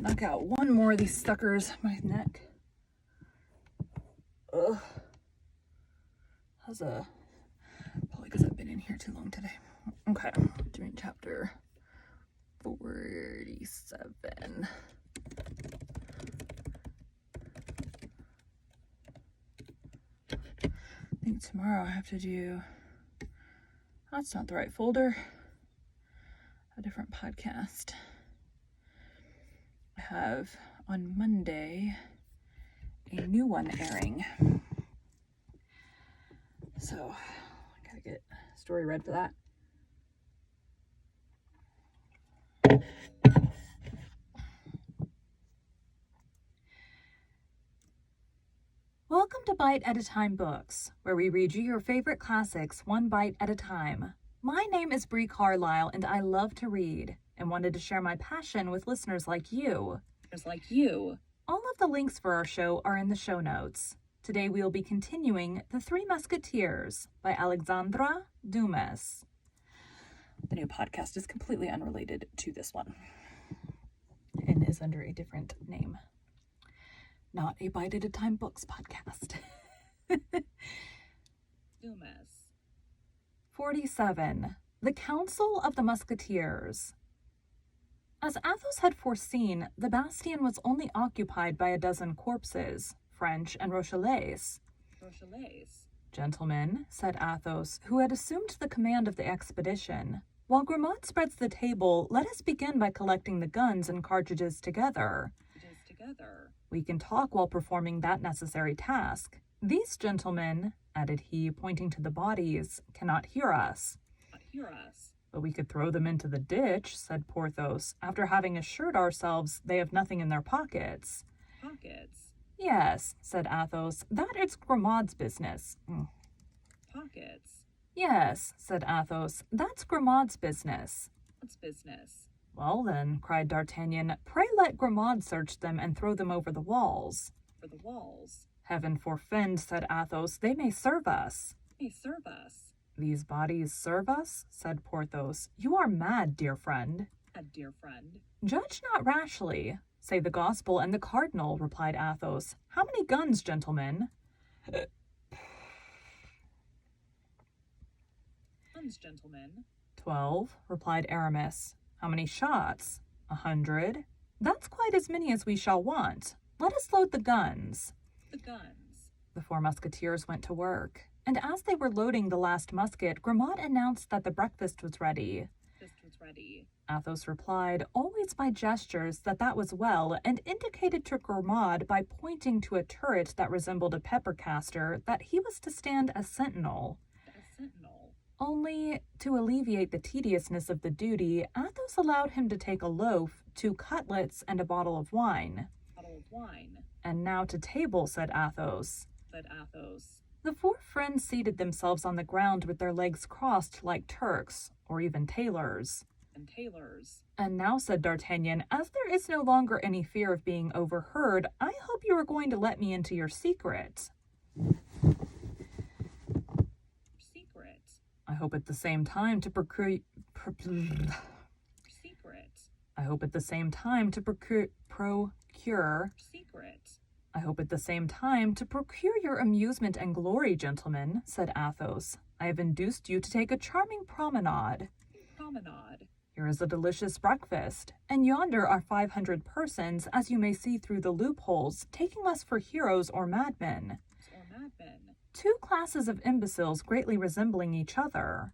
Knock out one more of these suckers. My neck. Ugh. Probably because I've been in here too long today. Okay, doing chapter 47. I think tomorrow I have to do, that's not the right folder, a different podcast. I have on Monday a new one airing. So I gotta get a story read for that. Welcome to Bite at a Time Books, where we read you your favorite classics one bite at a time. My name is Bree Carlisle, and I love to read, and wanted to share my passion with listeners like you. All of the links for our show are in the show notes. Today we will be continuing The Three Musketeers by Alexandre Dumas. The new podcast is completely unrelated to this one and is under a different name. Not a Bite at a Time Books podcast. Dumas. 47. The Council of the Musketeers. As Athos had foreseen, the bastion was only occupied by a dozen corpses, French and Rochellais. Gentlemen, said Athos, who had assumed the command of the expedition, while Grimaud spreads the table, let us begin by collecting the guns and cartridges together. We can talk while performing that necessary task. These gentlemen, added he, pointing to the bodies, cannot hear us. But we could throw them into the ditch, said Porthos, after having assured ourselves they have nothing in their pockets. Pockets? Yes, said Athos, that is Grimaud's business. Pockets? Yes, said Athos, that's Grimaud's business. What's business? Well then, cried D'Artagnan, pray let Grimaud search them and throw them over the walls. For the walls? Heaven forfend, said Athos, they may serve us. These bodies serve us? Said Porthos. You are mad, dear friend. Judge not rashly. Say the gospel and the cardinal, replied Athos. How many guns, gentlemen? 12, replied Aramis. How many shots? 100. That's quite as many as we shall want. Let us load the guns. The four musketeers went to work, and as they were loading the last musket, Grimaud announced that the breakfast was ready. Athos replied, always by gestures, that was well, and indicated to Grimaud by pointing to a turret that resembled a pepper caster that he was to stand as sentinel. Only, to alleviate the tediousness of the duty, Athos allowed him to take a loaf, 2 cutlets, and a bottle of wine. And now to table, said Athos. The four friends seated themselves on the ground with their legs crossed like Turks, or even tailors. And now, said D'Artagnan, as there is no longer any fear of being overheard, I hope you are going to let me into your secret. I hope at the same time to procure your amusement and glory, gentlemen, said Athos. I have induced you to take a charming promenade. Here is a delicious breakfast, and yonder are 500 persons, as you may see through the loopholes, taking us for heroes or madmen. 2 classes of imbeciles greatly resembling each other.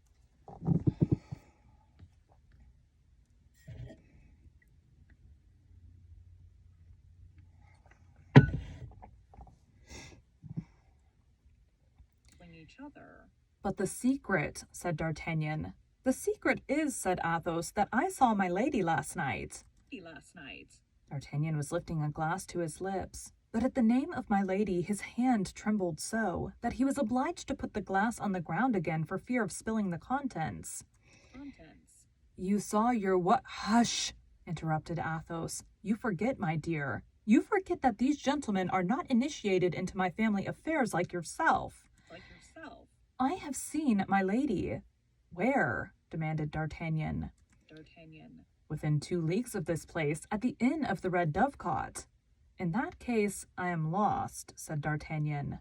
But the secret, said D'Artagnan. The secret is, said Athos, that I saw my lady last night. D'Artagnan was lifting a glass to his lips, but at the name of my lady his hand trembled so that he was obliged to put the glass on the ground again for fear of spilling the contents. You saw your what? Hush, interrupted Athos. You forget, my dear. You forget that these gentlemen are not initiated into my family affairs like yourself. I have seen my lady. Where? Demanded D'Artagnan. Within 2 leagues of this place, at the inn of the Red Dovecot. In that case, I am lost, said D'Artagnan.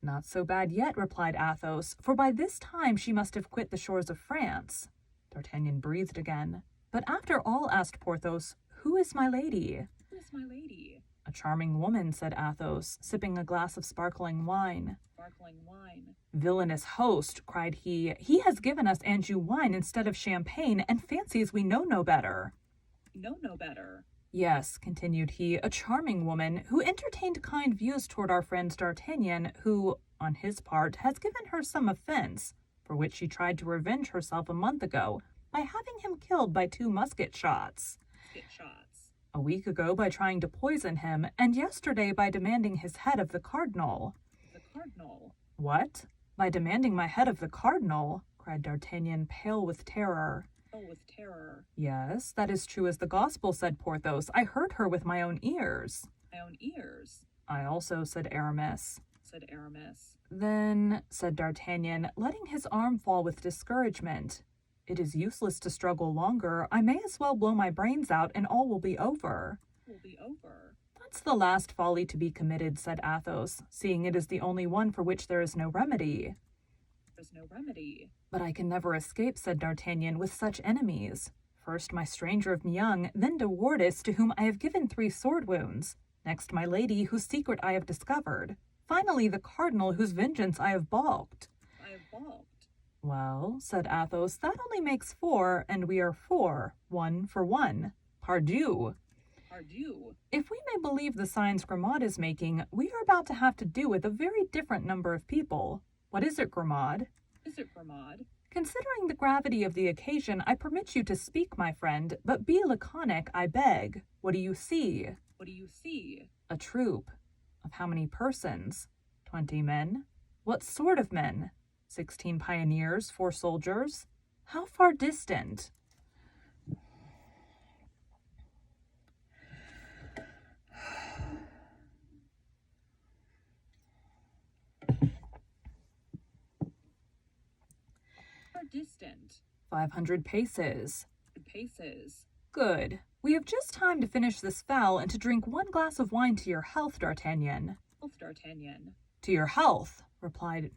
Not so bad yet, replied Athos, for by this time she must have quit the shores of France. D'Artagnan breathed again. But after all, asked Porthos, who is my lady? Who is my lady? A charming woman, said Athos, sipping a glass of sparkling wine. Sparkling wine. Villainous host, cried he has given us Anjou wine instead of champagne, and fancies we know no better. Know no better. Yes, continued he, a charming woman, who entertained kind views toward our friend D'Artagnan, who, on his part, has given her some offense, for which she tried to revenge herself a month ago, by having him killed by 2 musket shots. A week ago by trying to poison him, and yesterday by demanding his head of the cardinal. The cardinal? What? By demanding my head of the cardinal? Cried D'Artagnan, pale with terror. With terror. Yes, that is true as the gospel, said Porthos. I heard her with my own ears. My own ears? I also, said Aramis. Said Aramis. Then, said D'Artagnan, letting his arm fall with discouragement, it is useless to struggle longer. I may as well blow my brains out, and all will be over. Will be over. That's the last folly to be committed, said Athos, seeing it is the only one for which there is no remedy. There's no remedy. But I can never escape, said D'Artagnan, with such enemies. First my stranger of Meung, then De Wardes, to whom I have given 3 sword wounds. Next my lady, whose secret I have discovered. Finally the cardinal, whose vengeance I have balked. Well, said Athos, that only makes 4, and we are 4, 1 for 1. Pardieu. Pardieu. If we may believe the signs Grimaud is making, we are about to have to do with a very different number of people. What is it, Grimaud? Is it, Grimaud? Considering the gravity of the occasion, I permit you to speak, my friend, but be laconic, I beg. What do you see? What do you see? A troop. Of how many persons? 20 men. What sort of men? 16 pioneers, 4 soldiers. How far distant? Distant. 500 paces. Paces. Good. We have just time to finish this fowl and to drink 1 glass of wine to your health, D'Artagnan. Health, D'Artagnan. To your health, replied.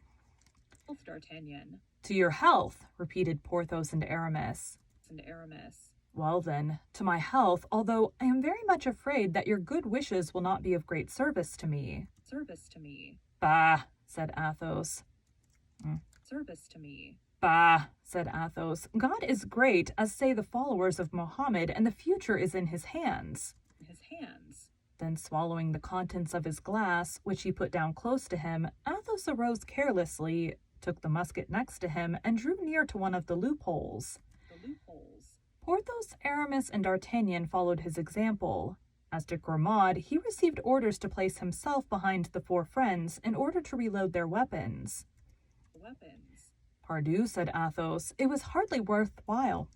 Health, D'Artagnan. To your health, repeated Porthos and Aramis. And Aramis. Well then, to my health, although I am very much afraid that your good wishes will not be of great service to me. Service to me. Bah, said Athos. Service to me. Bah, said Athos. God is great, as say the followers of Mohammed, and the future is in his hands. His hands. Then swallowing the contents of his glass, which he put down close to him, Athos arose carelessly, took the musket next to him, and drew near to one of the loopholes. Porthos, Aramis, and D'Artagnan followed his example. As to Grimaud, he received orders to place himself behind the 4 friends in order to reload their weapons. Pardieu, said Athos, it was hardly worthwhile.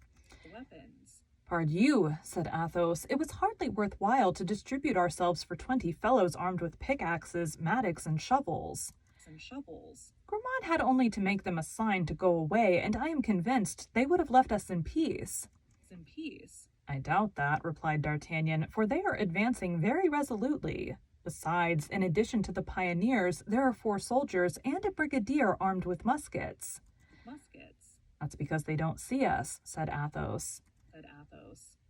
Pardieu, said Athos, it was hardly worthwhile to distribute ourselves for 20 fellows armed with pickaxes, mattocks, and shovels. Grimaud had only to make them a sign to go away, and I am convinced they would have left us in peace. In peace? I doubt that, replied D'Artagnan, for they are advancing very resolutely. Besides, in addition to the pioneers, there are 4 soldiers and a brigadier armed with muskets. Muskets? That's because they don't see us, said Athos.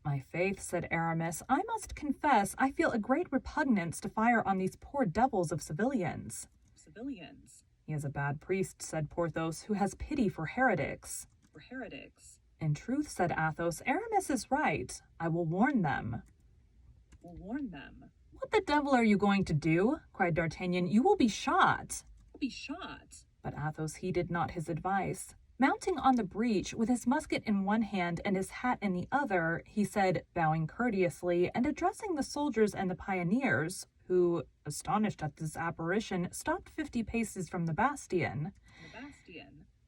My faith, said Aramis, I must confess I feel a great repugnance to fire on these poor devils of civilians. Civilians? He is a bad priest, said Porthos, who has pity for heretics. For heretics? In truth, said Athos, Aramis is right. I will warn them. Will warn them? What the devil are you going to do? Cried D'Artagnan. You will be shot. Be shot? But Athos heeded not his advice. Mounting on the breach, with his musket in one hand and his hat in the other, he said, bowing courteously, and addressing the soldiers and the pioneers, who, astonished at this apparition, stopped 50 paces from the bastion.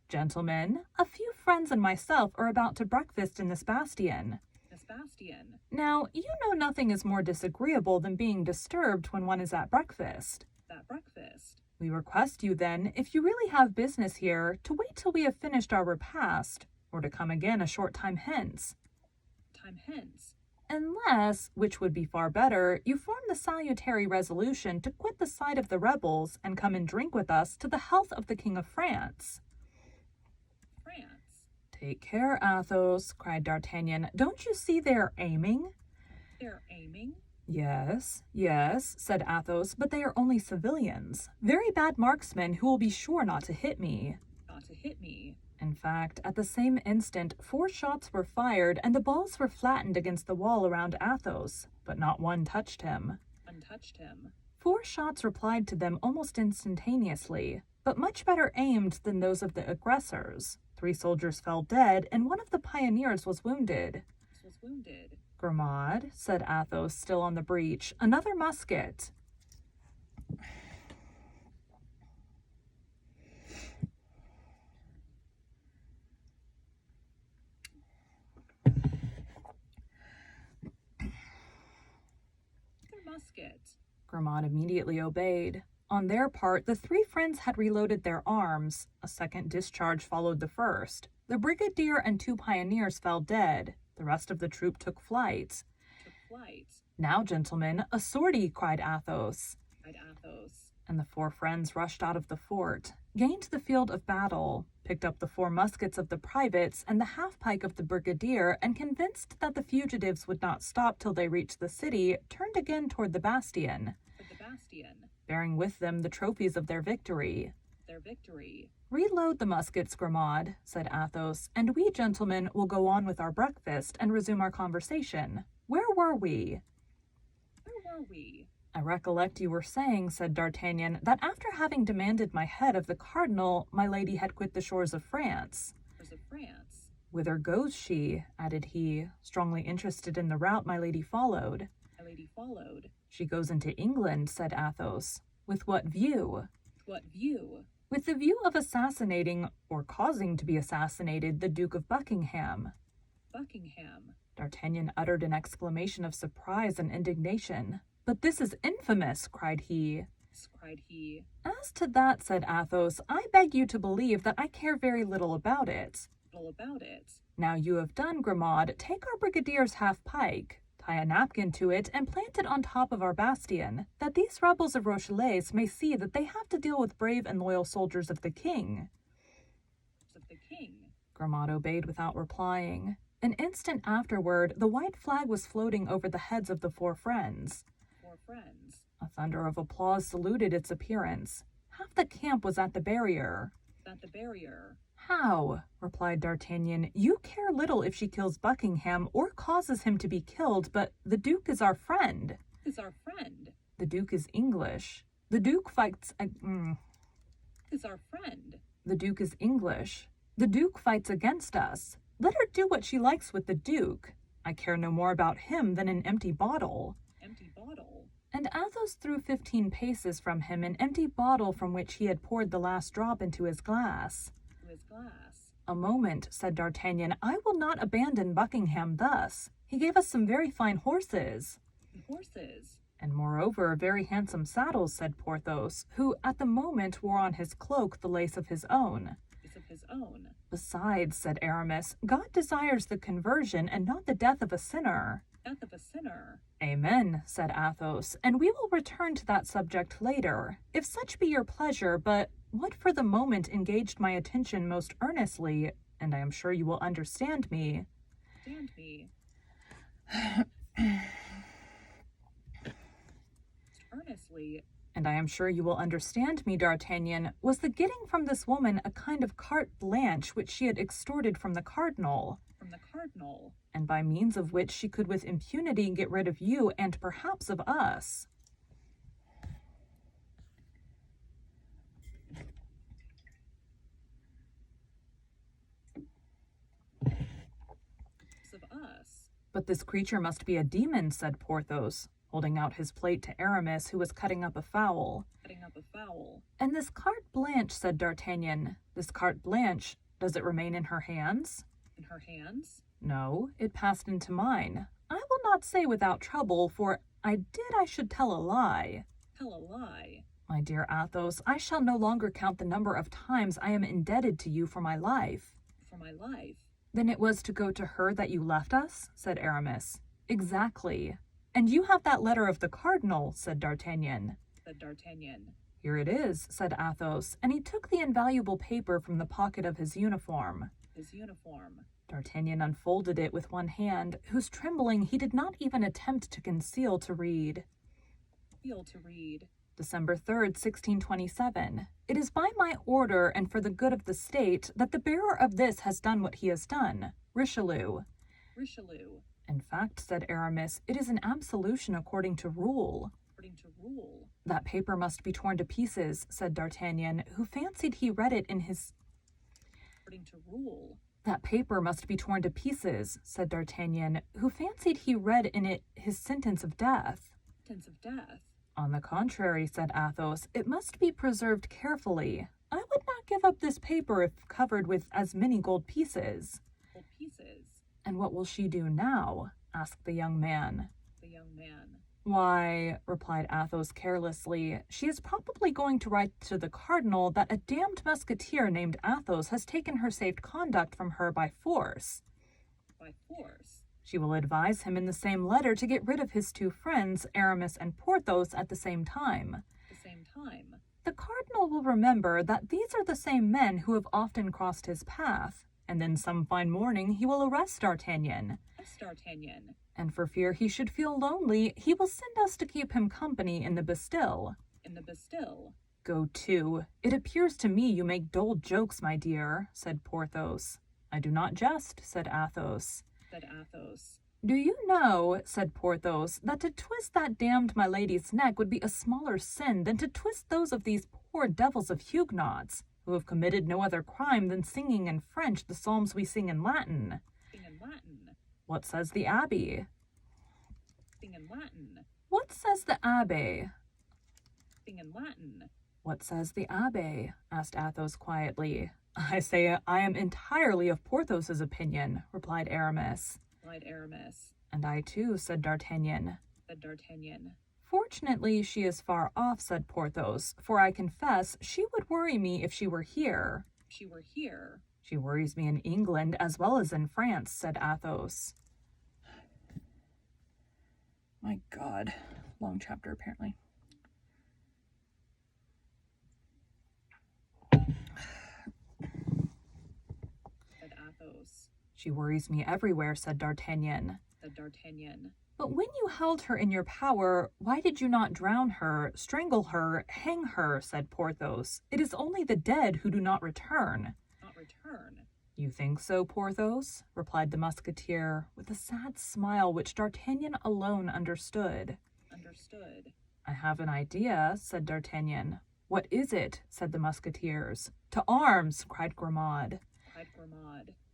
Gentlemen, a few friends and myself are about to breakfast in this bastion. Now, you know nothing is more disagreeable than being disturbed when one is at breakfast. We request you, then, if you really have business here, to wait till we have finished our repast, or to come again a short time hence. time hence. Unless, which would be far better, you form the salutary resolution to quit the side of the rebels and come and drink with us to the health of the King of France. France. Take care, Athos, cried D'Artagnan. Don't you see they are aiming? They're aiming? Yes, yes, said Athos, but they are only civilians. Very bad marksmen who will be sure not to hit me. Not to hit me. In fact, at the same instant, 4 shots were fired and the balls were flattened against the wall around Athos, but not one touched him. Untouched him. 4 shots replied to them almost instantaneously, but much better aimed than those of the aggressors. 3 soldiers fell dead, and one of the pioneers was wounded. Was wounded. Grimaud, said Athos, still on the breach, another musket. Musket. Grimaud immediately obeyed. On their part, the 3 friends had reloaded their arms. A second discharge followed the first. The brigadier and 2 pioneers fell dead. The rest of the troop took flight. Now, gentlemen, a sortie, cried Athos. And the 4 friends rushed out of the fort, gained the field of battle, picked up the 4 muskets of the privates and the half-pike of the brigadier, and convinced that the fugitives would not stop till they reached the city, turned again toward the bastion, bearing with them the trophies of their victory. Reload the muskets, Grimaud, said Athos, and we, gentlemen, will go on with our breakfast and resume our conversation. Where were we? I recollect you were saying, said D'Artagnan, that after having demanded my head of the cardinal, my lady had quit the shores of France. Whither goes she? Added he, strongly interested in the route my lady followed. She goes into England, said Athos. With what view? With the view of assassinating, or causing to be assassinated, the Duke of Buckingham. D'Artagnan uttered an exclamation of surprise and indignation. But this is infamous, cried he. As to that, said Athos, I beg you to believe that I care very little about it. Now you have done, Grimaud, take our brigadier's half-pike, tie a napkin to it, and plant it on top of our bastion, that these rebels of Rochelaise may see that they have to deal with brave and loyal soldiers of the king. Grimaud obeyed without replying. An instant afterward, the white flag was floating over the heads of the 4 friends. A thunder of applause saluted its appearance. Half the camp was at the barrier. How? Replied D'Artagnan. You care little if she kills Buckingham or causes him to be killed, but the Duke is our friend. The Duke is English. The Duke fights... The Duke is English. The Duke fights against us. Let her do what she likes with the Duke. I care no more about him than an empty bottle. And Athos threw 15 paces from him an empty bottle from which he had poured the last drop into his glass. A moment, said D'Artagnan. I will not abandon Buckingham thus. He gave us some very fine horses. And moreover, very handsome saddles, said Porthos, who at the moment wore on his cloak the lace of his own. Besides, said Aramis, God desires the conversion and not the death of a sinner. Amen, said Athos, and we will return to that subject later, if such be your pleasure, but what for the moment engaged my attention most earnestly, and I am sure you will understand me. And I am sure you will understand me, D'Artagnan, was the getting from this woman a kind of carte blanche which she had extorted from the cardinal. And by means of which she could with impunity get rid of you and perhaps of us. But this creature must be a demon, said Porthos, holding out his plate to Aramis, who was cutting up a fowl. And this carte blanche, said D'Artagnan, this carte blanche, does it remain in her hands? No, it passed into mine. I will not say without trouble, for I should tell a lie. My dear Athos, I shall no longer count the number of times I am indebted to you for my life. Then it was to go to her that you left us? Said Aramis. Exactly. And you have that letter of the cardinal, said D'Artagnan. Here it is, said Athos, and he took the invaluable paper from the pocket of his uniform. D'Artagnan unfolded it with one hand, whose trembling he did not even attempt to conceal to read. December 3rd, 1627. It is by my order and for the good of the state that the bearer of this has done what he has done. Richelieu. In fact, said Aramis, it is an absolution according to rule. That paper must be torn to pieces, said D'Artagnan, who fancied he read it in his... That paper must be torn to pieces, said D'Artagnan, who fancied he read in it his sentence of death. On the contrary, said Athos, it must be preserved carefully. I would not give up this paper if covered with as many gold pieces. And what will she do now? Asked the young man. Why, replied Athos carelessly, she is probably going to write to the cardinal that a damned musketeer named Athos has taken her safe conduct from her by force. She will advise him in the same letter to get rid of his two friends, Aramis and Porthos, at the same time. The cardinal will remember that these are the same men who have often crossed his path, and then some fine morning he will arrest D'Artagnan. And for fear he should feel lonely, he will send us to keep him company in the Bastille. Go to. It appears to me you make dull jokes, my dear, said Porthos. I do not jest, said Athos. Do you know, said Porthos, that to twist that damned my lady's neck would be a smaller sin than to twist those of these poor devils of Huguenots, who have committed no other crime than singing in French the psalms we sing in Latin. What says the abbé? What says the abbé? What says the abbé? Asked Athos quietly. I say I am entirely of Porthos's opinion, replied Aramis. And I too, said D'Artagnan. Fortunately, she is far off, said Porthos, for I confess she would worry me if she were here. She worries me in England as well as in France, said Athos. My God, long chapter apparently. She worries me everywhere, said D'Artagnan. But when you held her in your power, why did you not drown her, strangle her, hang her, said Porthos. It is only the dead who do not return. You think so, Porthos? Replied the musketeer, with a sad smile which D'Artagnan alone understood. I have an idea, said D'Artagnan. What is it? Said the musketeers. To arms, cried Grimaud.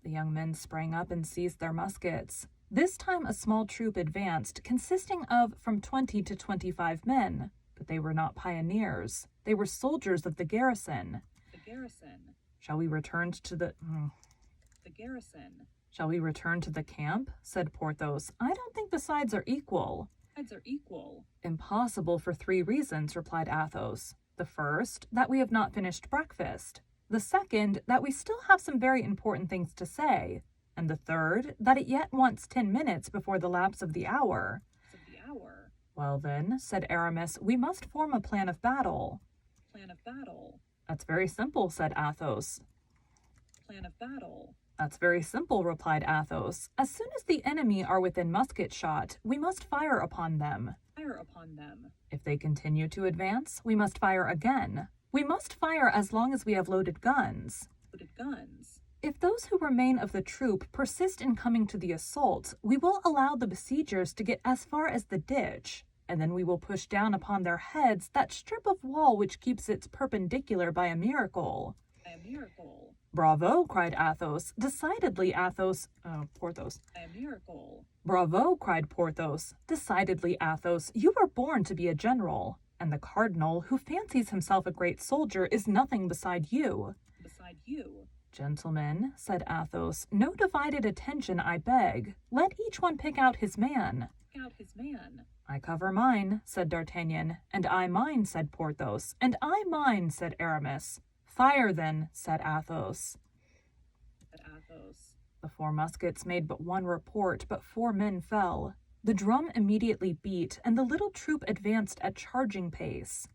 The young men sprang up and seized their muskets. This time a small troop advanced, consisting of from 20 to 25 men. But they were not pioneers. They were soldiers of the garrison. Shall we return to the... Shall we return to the camp? Said Porthos. I don't think the sides are equal. Impossible for 3 reasons, replied Athos. The first, that we have not finished breakfast. The second, that we still have some very important things to say. And the third, that it yet wants 10 minutes before the lapse of the hour. Well then, said Aramis, we must form a plan of battle. That's very simple, said Athos. That's very simple, replied Athos. As soon as the enemy are within musket shot, we must fire upon them. If they continue to advance, we must fire again. We must fire as long as we have loaded guns. If those who remain of the troop persist in coming to the assault, we will allow the besiegers to get as far as the ditch, and then we will push down upon their heads that strip of wall which keeps it perpendicular by a miracle. Bravo, cried Athos. Decidedly, Porthos. Bravo, cried Porthos. Decidedly, Athos, you were born to be a general, and the cardinal, who fancies himself a great soldier, is nothing beside you. Gentlemen, said Athos, no divided attention, I beg. Let each one pick out his man. I cover mine, said D'Artagnan. And I mine, said Porthos. And I mine, said Aramis. Fire, then, said Athos. The 4 muskets made but one report, but 4 men fell. The drum immediately beat, and the little troop advanced at charging pace.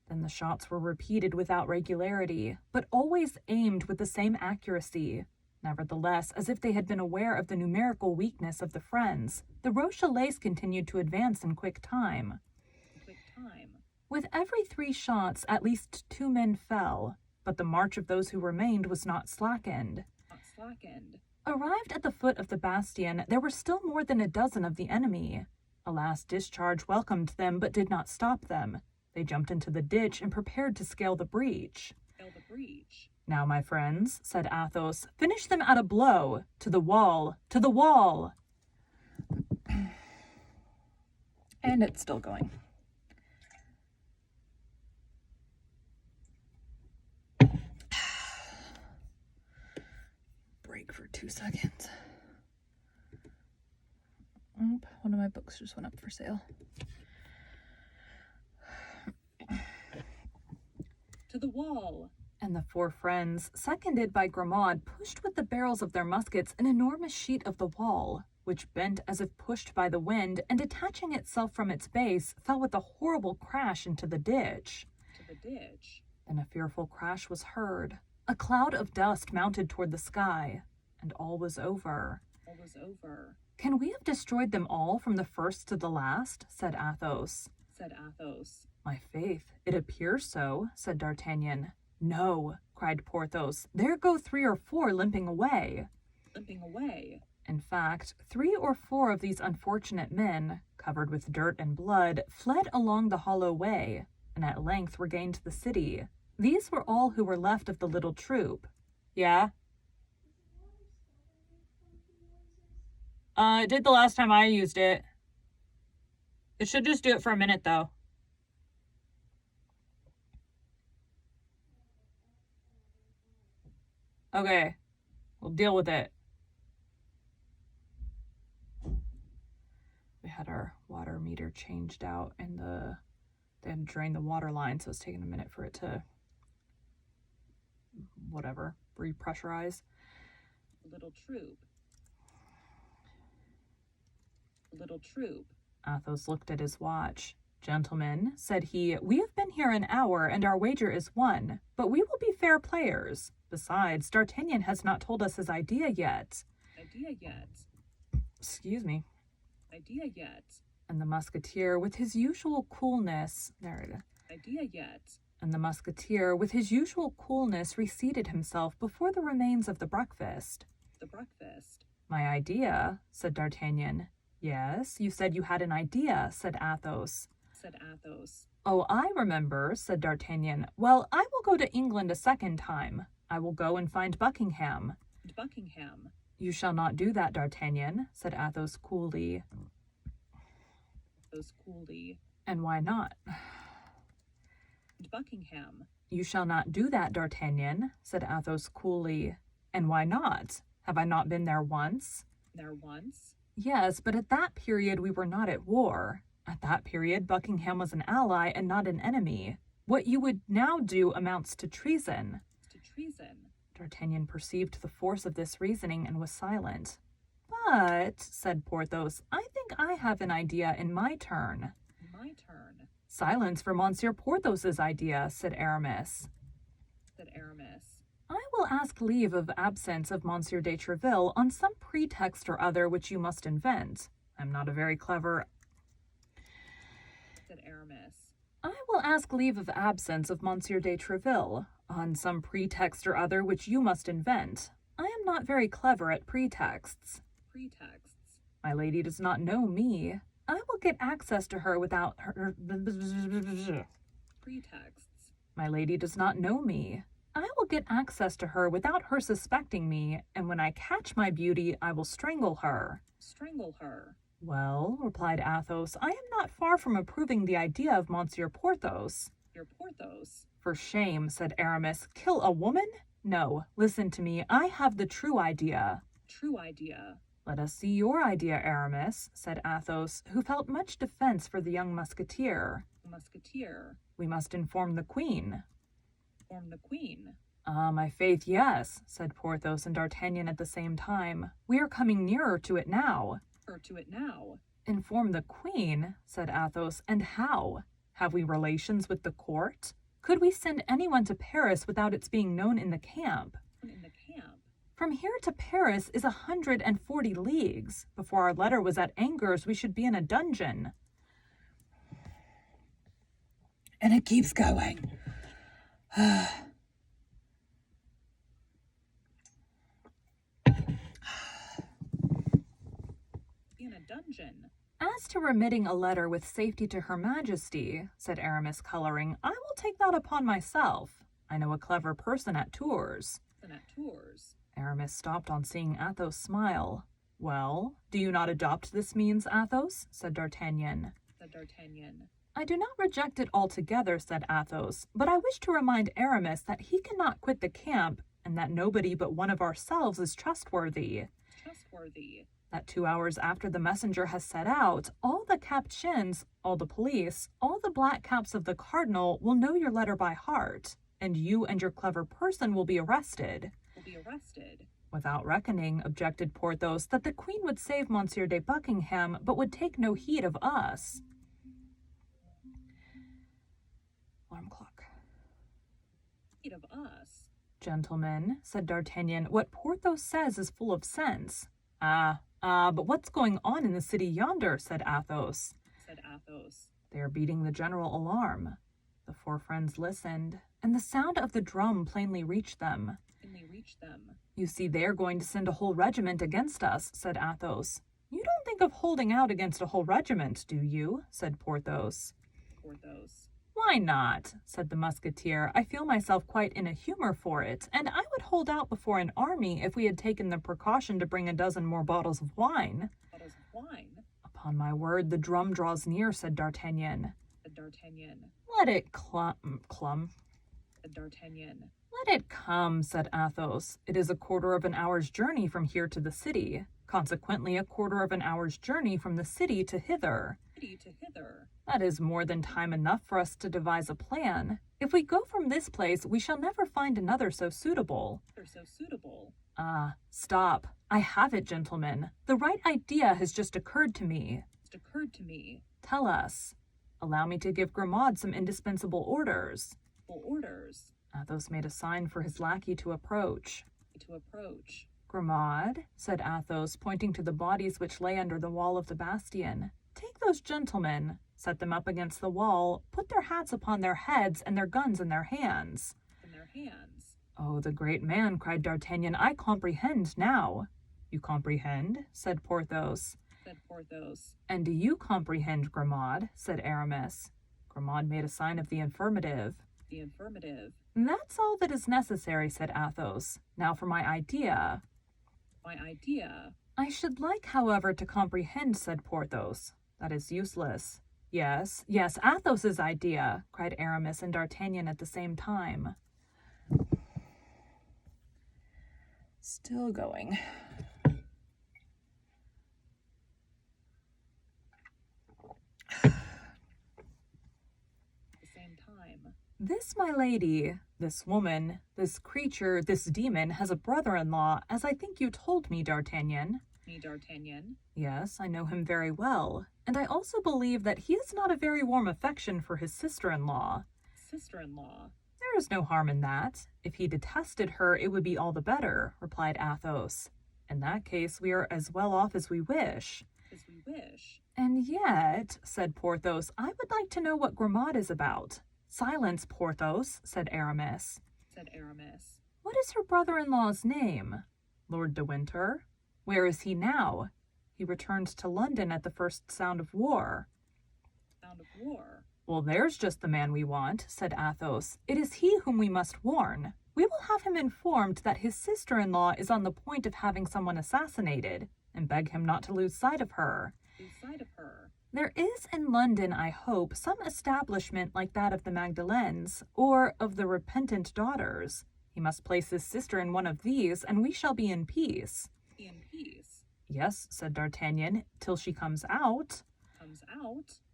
Then the shots were repeated without regularity, but always aimed with the same accuracy. Nevertheless, as if they had been aware of the numerical weakness of the friends, the Rochellais continued to advance in quick time. With every 3 shots, at least 2 men fell, but the march of those who remained was not slackened. Arrived at the foot of the bastion, there were still more than a dozen of the enemy. A last discharge welcomed them, but did not stop them. They jumped into the ditch and prepared to scale the breach. Now, my friends, said Athos, finish them at a blow. To the wall! To the wall! And it's still going. Break for 2 seconds. Oop, one of my books just went up for sale. To the wall! And the 4 friends, seconded by Grimaud, pushed with the barrels of their muskets an enormous sheet of the wall, which bent as if pushed by the wind, and detaching itself from its base, fell with a horrible crash into the ditch. Then a fearful crash was heard. A cloud of dust mounted toward the sky, and all was over. Can we have destroyed them all from the first to the last? Said Athos. My faith, it appears so, said D'Artagnan. No, cried Porthos. There go 3 or 4 limping away. In fact, 3 or 4 of these unfortunate men, covered with dirt and blood, fled along the hollow way, and at length regained the city. These were all who were left of the little troop. Yeah? It did the last time I used it. It should just do it for a minute, though. Okay, we'll deal with it. We had our water meter changed out, and they had to drain the water line, so it's taking a minute for it to, whatever, repressurize. Little troop. Athos looked at his watch. Gentlemen, said he, we have been here an hour, and our wager is won, but we will be fair players. Besides, D'Artagnan has not told us his idea yet. Excuse me. And the Musketeer, with his usual coolness... And the Musketeer, with his usual coolness, reseated himself before the remains of the breakfast. My idea, said D'Artagnan. Yes, you said you had an idea, said Athos. Oh, I remember, said D'Artagnan. Well, I will go to England a second time. I will go and find Buckingham. You shall not do that, D'Artagnan, said Athos coolly. And why not? Buckingham. You shall not do that, D'Artagnan, said Athos coolly. And why not? Have I not been there once? Yes, but at that period we were not at war. At that period, Buckingham was an ally and not an enemy. What you would now do amounts to treason. D'Artagnan perceived the force of this reasoning and was silent. But, said Porthos, I think I have an idea in my turn. Silence for Monsieur Porthos's idea, said Aramis. I will ask leave of absence of Monsieur de Treville on some pretext or other which you must invent. I'm not a very clever... I will ask leave of absence of Monsieur de Treville on some pretext or other which you must invent. I am not very clever at pretexts. My lady does not know me. I will get access to her without her... My lady does not know me. I will get access to her without her suspecting me, and when I catch my beauty, I will strangle her. Well, replied Athos, I am not far from approving the idea of Monsieur Porthos. For shame, said Aramis. Kill a woman? No, listen to me. I have the true idea. Let us see your idea, Aramis, said Athos, who felt much defense for the young Musketeer. We must inform the Queen. Ah, my faith, yes, said Porthos and D'Artagnan at the same time. We are coming nearer to it now. To it now. Inform the queen, said Athos, and how? Have we relations with the court? Could we send anyone to Paris without its being known in the camp? In the camp. From here to Paris is 140 leagues. Before our letter was at Angers, we should be in a dungeon. And it keeps going. In a dungeon. As to remitting a letter with safety to Her Majesty, said Aramis, coloring, I will take that upon myself. I know a clever person at Tours. Aramis stopped on seeing Athos smile. Well, do you not adopt this means, Athos? Said D'Artagnan. I do not reject it altogether, said Athos, but I wish to remind Aramis that he cannot quit the camp, and that nobody but one of ourselves is trustworthy. That 2 hours after the messenger has set out, all the Capuchins, all the police, all the black caps of the cardinal will know your letter by heart, and you and your clever person will be arrested. Without reckoning, objected Porthos, that the queen would save Monsieur de Buckingham, but would take no heed of us. Alarm clock. Heed of us. Gentlemen, said D'Artagnan, what Porthos says is full of sense. But what's going on in the city yonder? Said Athos. They are beating the general alarm. The four friends listened, and the sound of the drum plainly reached them. You see, they are going to send a whole regiment against us, said Athos. You don't think of holding out against a whole regiment, do you? Said Porthos. Why not? Said the musketeer. I feel myself quite in a humor for it, and I would hold out before an army if we had taken the precaution to bring a dozen more bottles of wine. Upon my word, the drum draws near, said D'Artagnan. Let it Let it come, said Athos. It is a quarter of an hour's journey from here to the city, consequently a quarter of an hour's journey from the city to hither. That is more than time enough for us to devise a plan. If we go from this place, we shall never find another so suitable. Stop. I have it, gentlemen. The right idea has just occurred to me. Tell us. Allow me to give Grimaud some indispensable orders. Athos made a sign for his lackey to approach. Grimaud, said Athos, pointing to the bodies which lay under the wall of the bastion. Take those gentlemen, set them up against the wall, put their hats upon their heads and their guns in their hands. Oh, the great man, cried D'Artagnan, I comprehend now. You comprehend? Said Porthos. And do you comprehend, Grimaud? Said Aramis. Grimaud made a sign of the affirmative. That's all that is necessary, said Athos. Now for my idea. I should like, however, to comprehend, said Porthos. That is useless. Yes, Athos's idea, cried Aramis and D'Artagnan at the same time. Still going. This, my lady, this woman, this creature, this demon, has a brother-in-law, as I think you told me, D'Artagnan. Yes, I know him very well, and I also believe that he has not a very warm affection for his sister-in-law. There is no harm in that. If he detested her, it would be all the better, replied Athos. In that case, we are as well off as we wish. And yet, said Porthos, I would like to know what Grimaud is about. Silence, Porthos, said Aramis. What is her brother-in-law's name? Lord de Winter. Where is he now? He returned to London at the first sound of war. Well, there's just the man we want, said Athos. It is he whom we must warn. We will have him informed that his sister-in-law is on the point of having someone assassinated, and beg him not to lose sight of her. There is in London, I hope, some establishment like that of the Magdalenes, or of the Repentant Daughters. He must place his sister in one of these, and we shall be in peace. Yes, said D'Artagnan, till she comes out.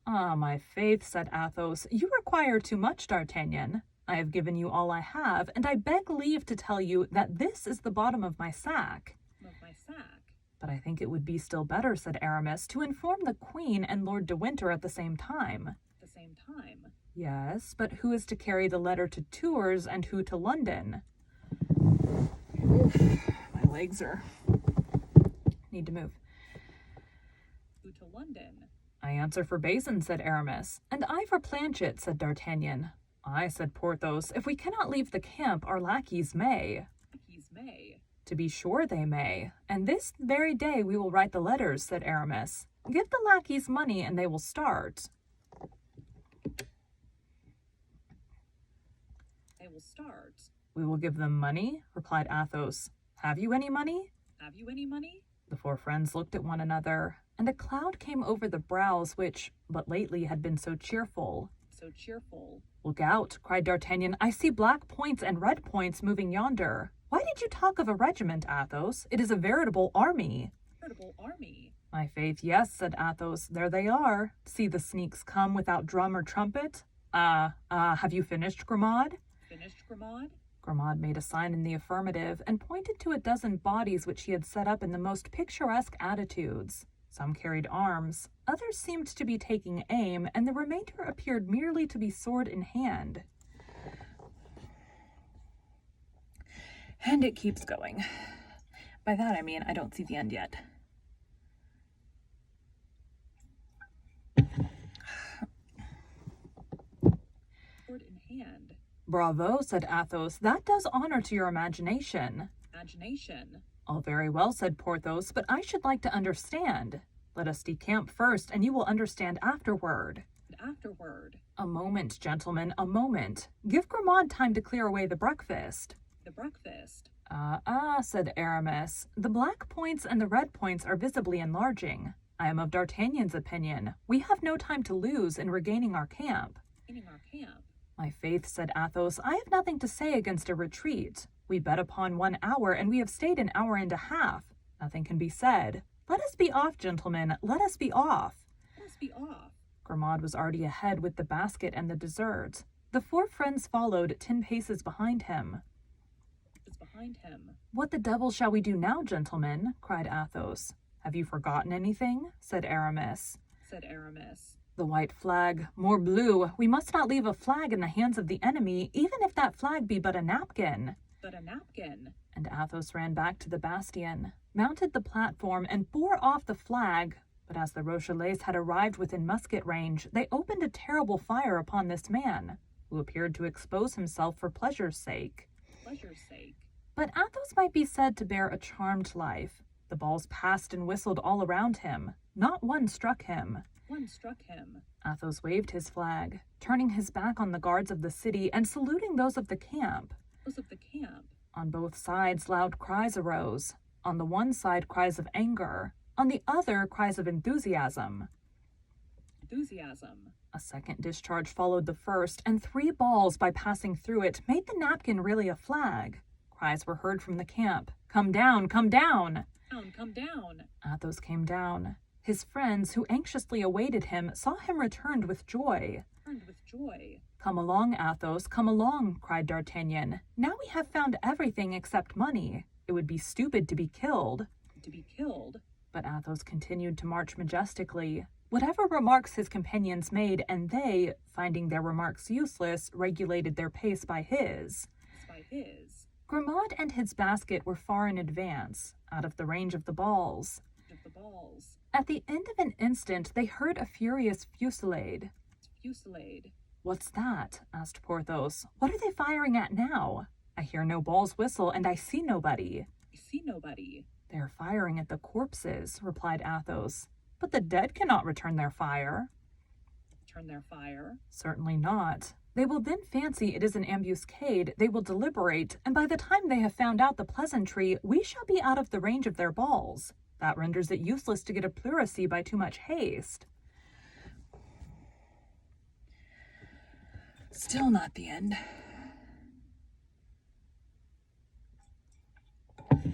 Ah, my faith, said Athos, you require too much, D'Artagnan. I have given you all I have, and I beg leave to tell you that this is the bottom of my sack. Of my sack. But I think it would be still better, said Aramis, to inform the Queen and Lord de Winter at the same time. At the same time. Yes, but who is to carry the letter to Tours and who to London? My legs need to move. Who to London? I answer for Bazin, said Aramis. And I for Planchet, said D'Artagnan. I, said Porthos, if we cannot leave the camp, our lackeys may. Lackeys may. To be sure they may. And this very day we will write the letters, said Aramis. Give the lackeys money and they will start. They will start. We will give them money, replied Athos. Have you any money? Have you any money? The four friends looked at one another, and a cloud came over the brows which, but lately, had been so cheerful. So cheerful. Look out, cried D'Artagnan. I see black points and red points moving yonder. Why did you talk of a regiment, Athos? It is a veritable army. Veritable army. My faith, yes, said Athos. There they are. See the sneaks come without drum or trumpet. Have you finished, Grimaud? Finished, Grimaud? Grimaud made a sign in the affirmative and pointed to a dozen bodies which he had set up in the most picturesque attitudes. Some carried arms, others seemed to be taking aim, and the remainder appeared merely to be sword in hand. And it keeps going. By that I mean I don't see the end yet. Sword in hand. Bravo, said Athos. That does honor to your imagination. Imagination. All very well, said Porthos, but I should like to understand. Let us decamp first, and you will understand afterward. Afterward. A moment, gentlemen, a moment. Give Grimaud time to clear away the breakfast. The breakfast. Said Aramis. The black points and the red points are visibly enlarging. I am of D'Artagnan's opinion. We have no time to lose in regaining our camp. Regaining our camp. My faith, said Athos, I have nothing to say against a retreat. We bet upon 1 hour, and we have stayed an hour and a half. Nothing can be said. Let us be off, gentlemen. Let us be off. Let us be off. Grimaud was already ahead with the basket and the dessert. The four friends followed 10 paces behind him. It's behind him. What the devil shall we do now, gentlemen? Cried Athos. Have you forgotten anything? Said Aramis. Said Aramis. The white flag, morbleu, we must not leave a flag in the hands of the enemy, even if that flag be but a napkin. But a napkin. And Athos ran back to the bastion, mounted the platform, and bore off the flag. But as the Rochellais had arrived within musket range, they opened a terrible fire upon this man, who appeared to expose himself for pleasure's sake. Pleasure's sake. But Athos might be said to bear a charmed life. The balls passed and whistled all around him. Not one struck him. One struck him. Athos waved his flag, turning his back on the guards of the city and saluting those of the camp. Those of the camp. On both sides, loud cries arose. On the one side, cries of anger. On the other, cries of enthusiasm. Enthusiasm. A second discharge followed the first, and 3 balls, by passing through it, made the napkin really a flag. Cries were heard from the camp. Come down, come down! Down, come down! Athos came down. His friends, who anxiously awaited him, saw him returned with joy. Turned with joy. Come along, Athos, come along, cried D'Artagnan. Now we have found everything except money. It would be stupid to be killed. To be killed. But Athos continued to march majestically. Whatever remarks his companions made, and they, finding their remarks useless, regulated their pace by his. By his. Grimaud and his basket were far in advance, out of the range of the balls. Of the balls. At the end of an instant, they heard a furious fusillade. Fusillade. What's that? Asked Porthos. What are they firing at now? I hear no balls whistle, and I see nobody. I see nobody. They are firing at the corpses, replied Athos. But the dead cannot return their fire. Return their fire? Certainly not. They will then fancy it is an ambuscade, they will deliberate, and by the time they have found out the pleasantry, we shall be out of the range of their balls. That renders it useless to get a pleurisy by too much haste. Still not the end. Too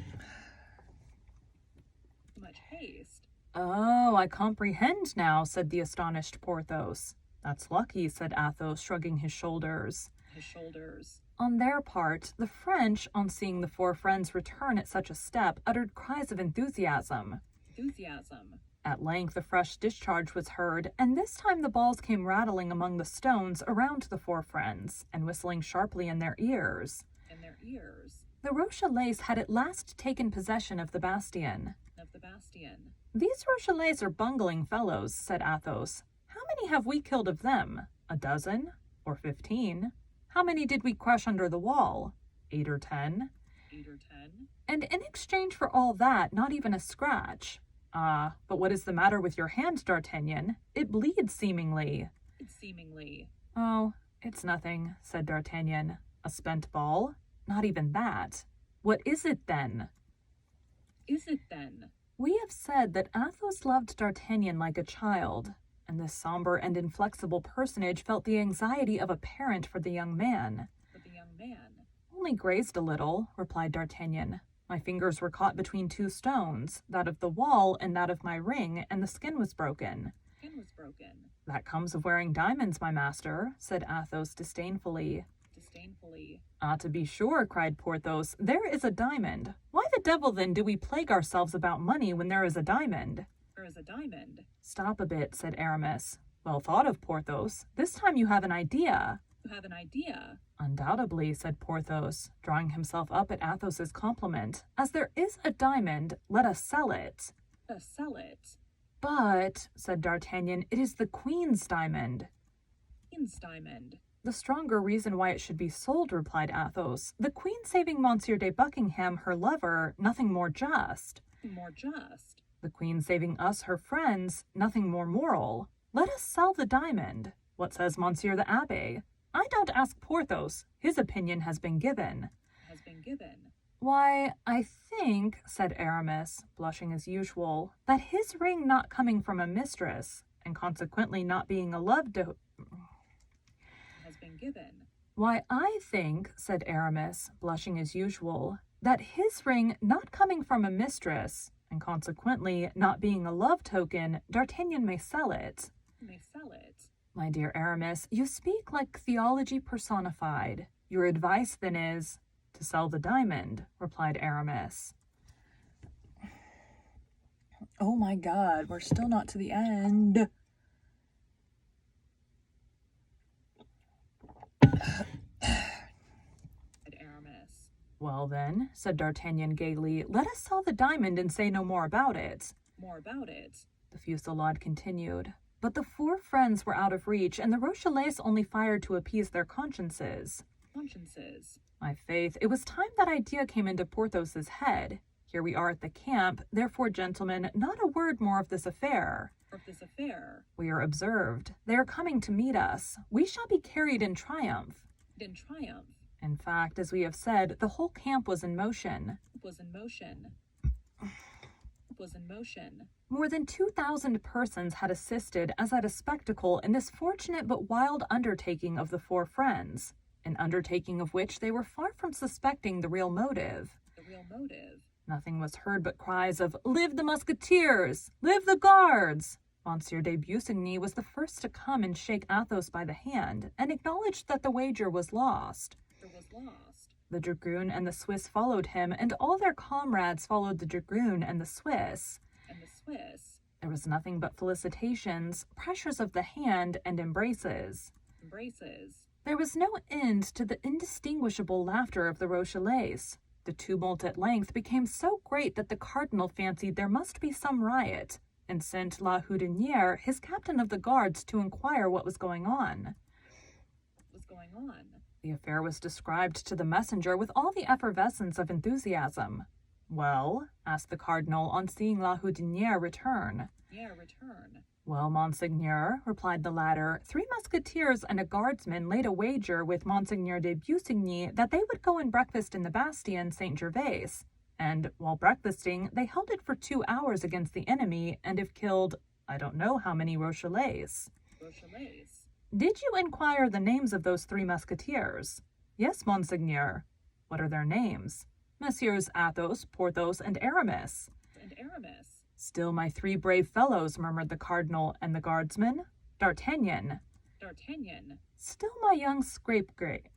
much haste. Oh, I comprehend now, said the astonished Porthos. That's lucky, said Athos, shrugging his shoulders. His shoulders. On their part, the French, on seeing the four friends return at such a step, uttered cries of enthusiasm. Enthusiasm. At length a fresh discharge was heard, and this time the balls came rattling among the stones around the four friends, and whistling sharply in their ears. In their ears. The Rochellais had at last taken possession of the bastion. Of the bastion. "These Rochellais are bungling fellows," said Athos. "How many have we killed of them? A dozen? Or 15? How many did we crush under the wall? 8 or 10? 8 or 10? And in exchange for all that, not even a scratch. Ah, but what is the matter with your hand, D'Artagnan? It bleeds seemingly." It's seemingly. "Oh, it's nothing," said D'Artagnan. "A spent ball? Not even that. What is it then?" Is it then? We have said that Athos loved D'Artagnan like a child, and this somber and inflexible personage felt the anxiety of a parent for the young man. For the young man. "Only grazed a little," replied D'Artagnan. "My fingers were caught between two stones, that of the wall and that of my ring, and the skin was broken." Skin was broken. "That comes of wearing diamonds, my master," said Athos disdainfully. Disdainfully. "Ah, to be sure," cried Porthos, "there is a diamond. Why the devil, then, do we plague ourselves about money when there is a diamond?" There is a diamond. "Stop a bit," said Aramis. "Well thought of, Porthos. This time you have an idea." You have an idea. "Undoubtedly," said Porthos, drawing himself up at Athos's compliment. "As there is a diamond, let us sell it." Let us sell it. "But," said D'Artagnan, "it is the Queen's diamond." Queen's diamond. "The stronger reason why it should be sold," replied Athos. "The Queen saving Monsieur de Buckingham, her lover, nothing more just. More just. The Queen saving us, her friends, nothing more moral. Let us sell the diamond. What says Monsieur the Abbé? I don't ask Porthos. His opinion has been given." Has been given. "Why, I think," said Aramis, blushing as usual, "that his ring not coming from a mistress, and consequently not being a love to—" Has been given. "Why, I think," said Aramis, blushing as usual, "that his ring not coming from a mistress, and consequently not being a love token, D'Artagnan may sell it." May sell it. "My dear Aramis, you speak like theology personified. Your advice, then, is—" "To sell the diamond," replied Aramis. Oh my God, we're still not to the end. Said Aramis. "Well then," said D'Artagnan gaily, "let us sell the diamond and say no more about it." More about it. The fusillade continued. But the four friends were out of reach, and the Rochellais only fired to appease their consciences. Consciences. My faith, it was time that idea came into Porthos's head. Here we are at the camp, therefore, gentlemen, not a word more of this affair. Of this affair. We are observed. They are coming to meet us. We shall be carried in triumph. In triumph. In fact, as we have said, the whole camp was in motion. Was in motion. Was in motion. More than 2,000 persons had assisted as at a spectacle in this fortunate but wild undertaking of the four friends, an undertaking of which they were far from suspecting the real motive. The real motive. Nothing was heard but cries of "Live the Musketeers! Live the Guards!" Monsieur de Busigny was the first to come and shake Athos by the hand, and acknowledged that the wager was lost. It was lost. The dragoon and the Swiss followed him, and all their comrades followed the dragoon and the Swiss. And the Swiss. There was nothing but felicitations, pressures of the hand, and embraces. Embraces. There was no end to the indistinguishable laughter of the Rochellais. The tumult at length became so great that the cardinal fancied there must be some riot, and sent La Houdinière, his captain of the guards, to inquire what was going on. What was going on? The affair was described to the messenger with all the effervescence of enthusiasm. "Well?" asked the cardinal on seeing La Houdinière return. Yeah, return. "Well, Monseigneur," replied the latter, "Three Musketeers and a guardsman laid a wager with Monseigneur de Busigny that they would go and breakfast in the bastion Saint-Gervais, and, while breakfasting, they held it for 2 hours against the enemy, and have killed, I don't know how many Rochellais." Rochellais. "Did you inquire the names of those 3 Musketeers?" "Yes, Monseigneur." "What are their names?" "Messieurs Athos, Porthos, and Aramis." And Aramis. "Still my 3 brave fellows," murmured the cardinal. "And the guardsman?" "D'Artagnan." D'Artagnan. "Still my young scapegrace."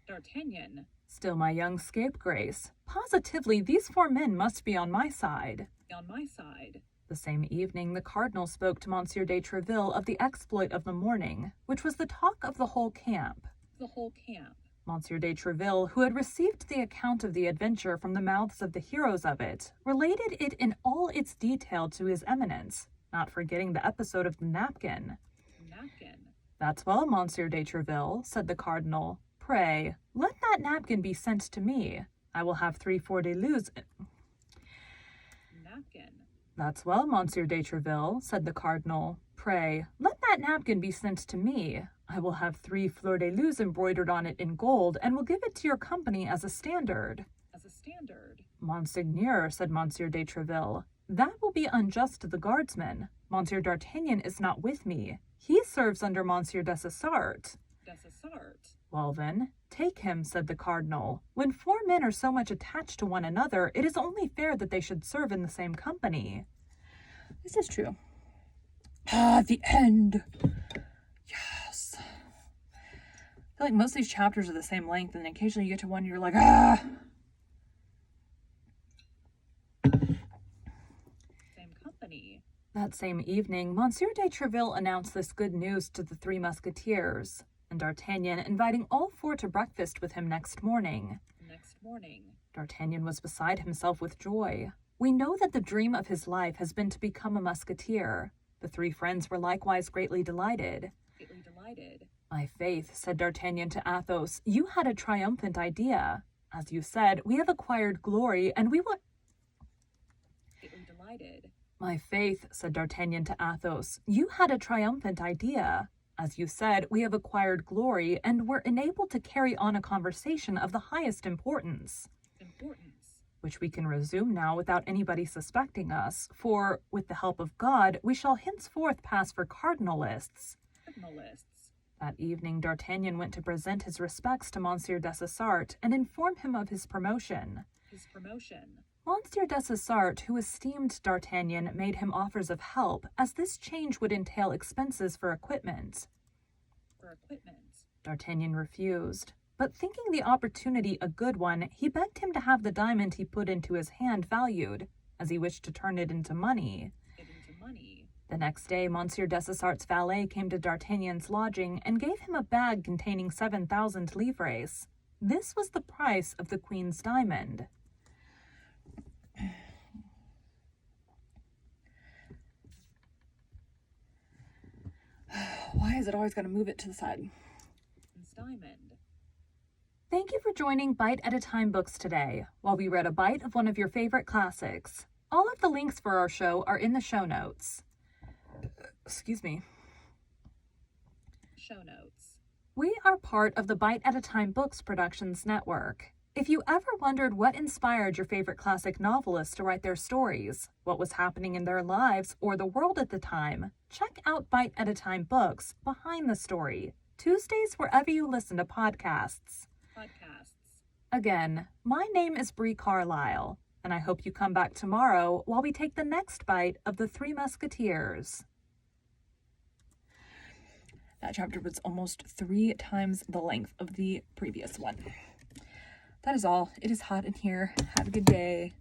D'Artagnan. Still my young scapegrace. Positively, these 4 men must be on my side. On my side. The same evening, the cardinal spoke to Monsieur de Treville of the exploit of the morning, which was the talk of the whole camp. The whole camp. Monsieur de Treville, who had received the account of the adventure from the mouths of the heroes of it, related it in all its detail to his eminence, not forgetting the episode of the napkin. Napkin. That's well, Monsieur de Treville, said the cardinal. Pray, let that napkin be sent to me. I will have 3 fleurs-de-lis. Napkin. That's well, Monsieur de Treville, said the cardinal. Pray, let that napkin be sent to me. I will have 3 fleurs-de-lis embroidered on it in gold, and will give it to your company as a standard. As a standard. Monseigneur, said Monsieur de Treville, that will be unjust to the guardsmen. Monsieur d'Artagnan is not with me. He serves under Monsieur Dessessart. Dessessart. Well then, take him, said the cardinal. When 4 men are so much attached to one another, it is only fair that they should serve in the same company. This is true. The end. Yes. I feel like most of these chapters are the same length, and occasionally you get to one you're like, Same company. That same evening, Monsieur de Treville announced this good news to the 3 Musketeers, and D'Artagnan inviting all 4 to breakfast with him next morning. D'Artagnan was beside himself with joy. We know that the dream of his life has been to become a musketeer. The 3 friends were likewise greatly delighted. My faith, said D'Artagnan to Athos, you had a triumphant idea. As you said, we have acquired glory, and we will... My faith, said D'Artagnan to Athos, you had a triumphant idea. As you said, we have acquired glory, and were enabled to carry on a conversation of the highest importance. Which we can resume now without anybody suspecting us, for, with the help of God, we shall henceforth pass for cardinalists. That evening, D'Artagnan went to present his respects to Monsieur Dessessart and inform him of his promotion. Monsieur Dessessart, who esteemed D'Artagnan, made him offers of help, as this change would entail expenses for equipment. D'Artagnan refused, but thinking the opportunity a good one, he begged him to have the diamond he put into his hand valued, as he wished to turn it into money. The next day, Monsieur Dessessart's valet came to D'Artagnan's lodging and gave him a bag containing 7,000 livres. This was the price of the Queen's diamond. Why is it always got to move it to the side? Thank you for joining Bite at a Time Books today, while we read a bite of one of your favorite classics. All of the links for our show are in the show notes. Excuse me. We are part of the Bite at a Time Books Productions Network. If you ever wondered what inspired your favorite classic novelists to write their stories, what was happening in their lives or the world at the time, check out Bite at a Time Books Behind the Story, Tuesdays wherever you listen to podcasts. Again, my name is Bree Carlisle, and I hope you come back tomorrow while we take the next bite of the Three Musketeers. That chapter was almost 3 times the length of the previous one. That is all. It is hot in here. Have a good day.